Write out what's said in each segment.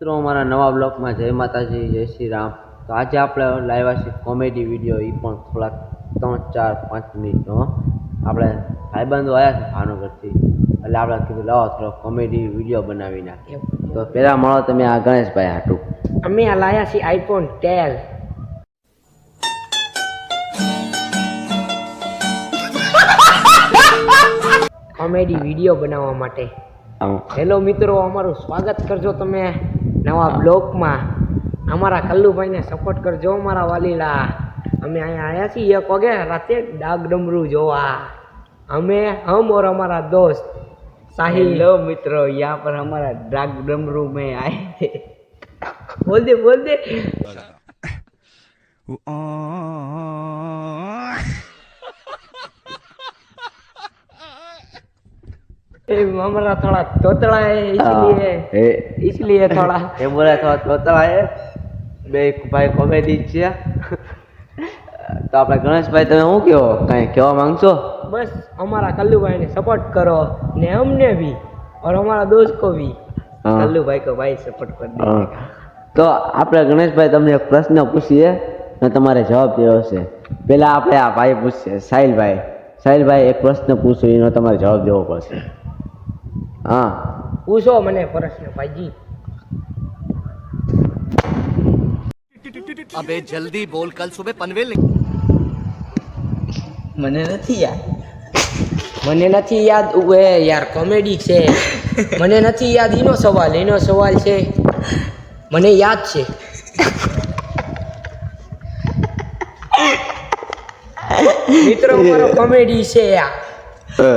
મિત્રો અમારા નવા બ્લોગમાં જય માતાજી જય શ્રી રામ. તો આજે આપણે લાવ્યા છીએ કોમેડી વિડીયો, એ પણ થોડાક 3-4-5 મિનિટનો. આપણે ભાઈબંધો આવ્યા છે ભાવનગરથી, એટલે આપણે કીધું લાવો થોડો કોમેડી વિડીયો બનાવી નાખીએ. તો પહેલાં મળો તમે આ ગણેશભાઈ હાટું. અમે આ લાયા છીએ આઈફોન 12. કોમેડી વિડીયો બનાવવા માટે. હેલો મિત્રો, અમારું સ્વાગત કરજો તમે નવા બ્લોગમાં. અમારા કલ્લુભાઈને સપોર્ટ કરજો અમારા વાલીલા. અમે અહીંયા આવ્યા છીએ 1 વાગે રાતે ડાક ડમरू જોવા. हम और हमारा दोस्त साहिल. हेलो मित्रों, यहाँ पर हमारा ड्राग डमरू में आए थे. बोल दे हमारा थोड़ा तोतला है, इसलिए थोड़ा એ બોલે થોડા તોતળા એ બે ભાઈ કોમેડી છે. તો આપણે ગણેશભાઈ તમે શું કહો, કાંઈ કહેવા માંગશો? बस हमारा कल्लू भाई ने सपोर्ट करो ने हमने भी और हमारा दोस्त को भी. कल्लू भाई को भाई सपोर्ट कर दीजिएगा. તો આપણે ગણેશભાઈ તમને એક પ્રશ્ન પૂછીએ ને તમારે જવાબ દેવો છે. પહેલાં આપણે આ ભાઈ પૂછશે સાહિલભાઈ એક પ્રશ્ન પૂછો, એનો તમારે જવાબ દેવો પડશે. હા, पूछो मने प्रश्न भाईजी. अबे जल्दी बोल, कल सुबह पनवेल મને નથી યાર. મને નથી યાદ. ઉએ યાર કોમેડી છે. મને નથી યાદ એનો સવાલ છે. મને યાદ છે. मित्रों हमारा कॉमेडी से यार.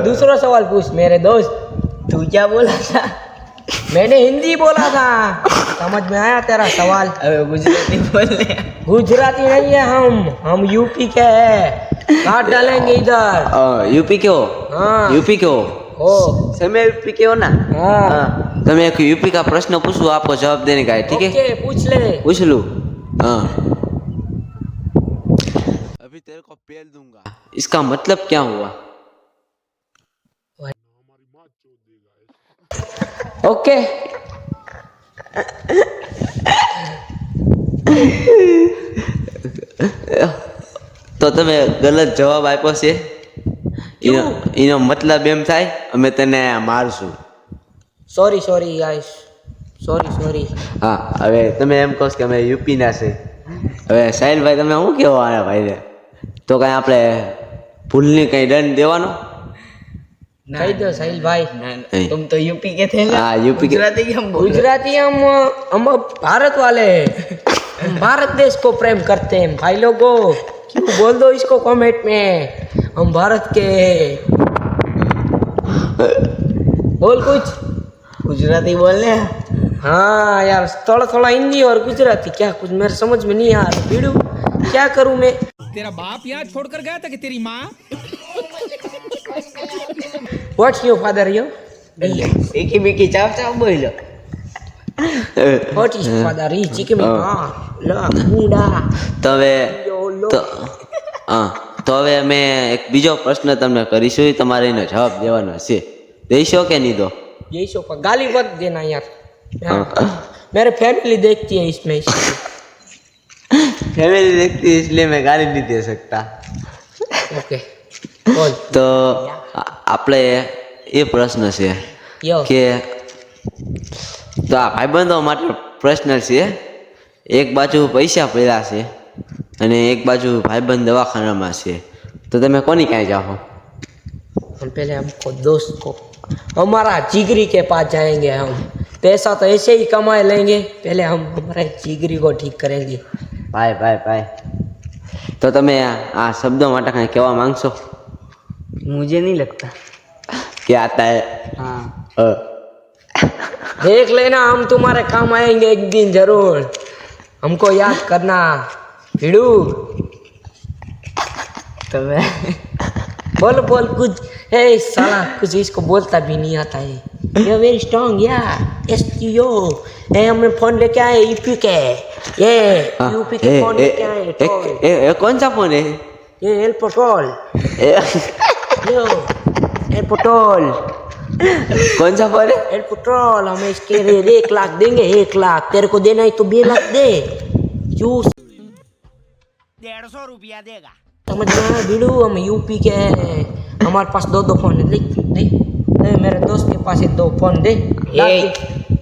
दूसरा सवाल पूछ मेरे दोस्त. तू क्या बोला था? मैंने हिंदी बोला था, समझ में आया तेरा सवाल? अबे गुजराती बोल रहे. गुजराती नहीं है हम यूपी के हैं. काट डालेंगे इधर. યુપી કેવો? हाँ યુપી કેવો? ओ समय यूपी केहो ना? हाँ तो मैं एक यूपी का प्रश्न पूछूं, आपको जवाब देने का है, ठीक है? ओके पूछ ले. पूछ लूं? हाँ. अभी तेरे को पेल दूंगा, इसका मतलब क्या हुआ? ओके તો તમે ગલત જવાબ આપ્યો છે. એનો મતલબ એમ થાય અમે તને મારશું. Sorry guys, sorry. હા, હવે તમે એમ કહો કે અમે યુપીના છે. હવે સાહિલભાઈ તમે શું કહેવા આવ્યા ભાઈને? તો કાંઈ આપણે ભૂલની કંઈ દંડ દેવાનો? कही दो साहिल भाई. नहीं. तुम तो यूपी के थे ना. हाँ, यूपी के. गुजराती के हम बोल रहे. गुजराती हम भारत वाले हैं. हम भारत देश को प्रेम करते हैं भाई लोगों. क्यों बोल दो इसको कमेंट में, हम भारत के हैं. बोल कुछ. गुजराती बोलने हैं. हाँ यार, थोड़ा हिंदी और गुजराती क्या कुछ मेरे समझ में नहीं आ रहा. भिड़ू क्या करूं मैं? तेरा बाप यहाँ छोड़कर गया था कि तेरी माँ? व्हाट्स योर फादर यो? एकी बीकी चाप चाप बोलो. What is father? He chicken में हां ला मुंडा. તો હવે लो તો હા, તો હવે અમે એક બીજો પ્રશ્ન તમને કરીશું, એ તમારે એનો જવાબ દેવાનો છે. દઈશો કે નહીં દો? ये शो पर गाली मत देना यार. मेरे फैमिली देखती है इसमें. फैमिली देखती है इसलिए मैं गाली नहीं दे सकता. ओके बोल. તો આપણે એ પ્રશ્ન છે यो કે તો આ ભાઈબંધો માટે પ્રશ્ન છે. એક બાજુ પૈસા પડ્યા છે અને એક બાજુ ભાઈબંધ દવાખાનામાં છે, તો તમે કોની કાંઈ જાઓ? हम पहले हमको दोस्त को हमारा जिगरी के पास जाएंगे. हम पैसा तो ऐसे ही कमा लेंगे, पहले हम हमारे जिगरी को ठीक करेंगे. ભાઈ તો તમે આ શબ્દો માટે કાંઈ કહેવા માંગશો? मुझे नहीं लगता. કે આતા હે? हाँ. देख लेना, हम तुम्हारे काम आएंगे एक दिन जरूर. हमको याद करना. भिड़ू तो मैं बोल कुछ. ए साला कुछ इसको बोलता भी नहीं आता है. ये वेरी स्ट्रांग यार. एसटीओ ए हमने फोन लेके आए यूपी के. ये यूपी के फोन लेके आए. એ કોણ સા ફોન હે? ये एल पेट्रोल. એ यो एल पेट्रोल. कौन सा फोन है? एयर पेट्रोल हम इसके रेट 1 लाख देंगे, 1 लाख तेरे को देना है तो 2 लाख दे। क्यों 150 रुपया देगा। समझ में आया बीड़ू? हम यूपी के हैं, हमारे पास 2 फोन है। दे मेरे दोस्त के पास है 2 फोन दे।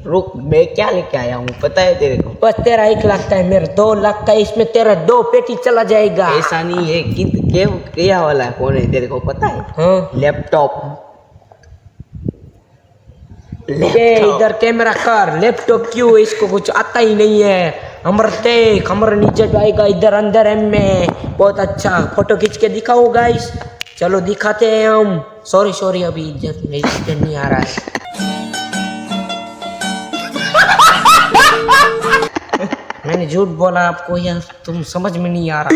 रुक, मैं क्या लेके आया हूँ पता है तेरे को? बस तेरा 1 लाख का है, मेरा 2 लाख का है, इसमें तेरा 2 पेटी चला जाएगा। ऐसा नहीं है क्या वाला फोन है तेरे को पता है? हाँ लैपटॉप। ये इधर कैमरा कर, लैपटॉप क्यों? इसको कुछ आता ही नहीं है। हमारा देख, हमारा नीचे आएगा इधर अंदर है में बहुत अच्छा फोटो खींच के दिखाओ गाइस। चलो दिखाते हैं हम। सॉरी अभी इज्जत नहीं आ रहा है। मैंने झूठ बोला आपको या तुम समझ में नहीं आ रहा?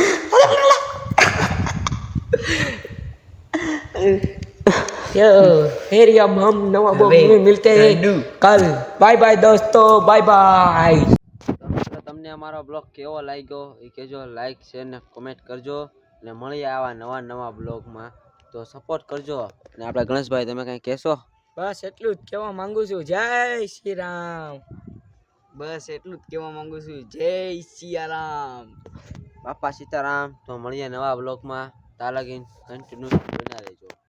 फिर अब हम नवा ब्लॉग में मिलते हैं कल। बाय बाय दोस्तों, बाय बाय। તમને અમારો બ્લોગ કેવો લાગ્યો એ કહેજો, લાઈક શેર ને કોમેન્ટ કરજો અને મળીએ આવા નવા બ્લોગમાં, તો સપોર્ટ કરજો. અને આપણા ગણેશભાઈ તમે કંઈ કહેશો? બસ એટલું જ કહેવા માંગુ છું. જય શ્રી રામ. બસ એટલું જ કહેવા માંગુ છું. જય સિયારામ. બાપા સીતારામ. તો મળીએ નવા બ્લોગમાં. ત્યાં લગીને કન્ટિન્યુ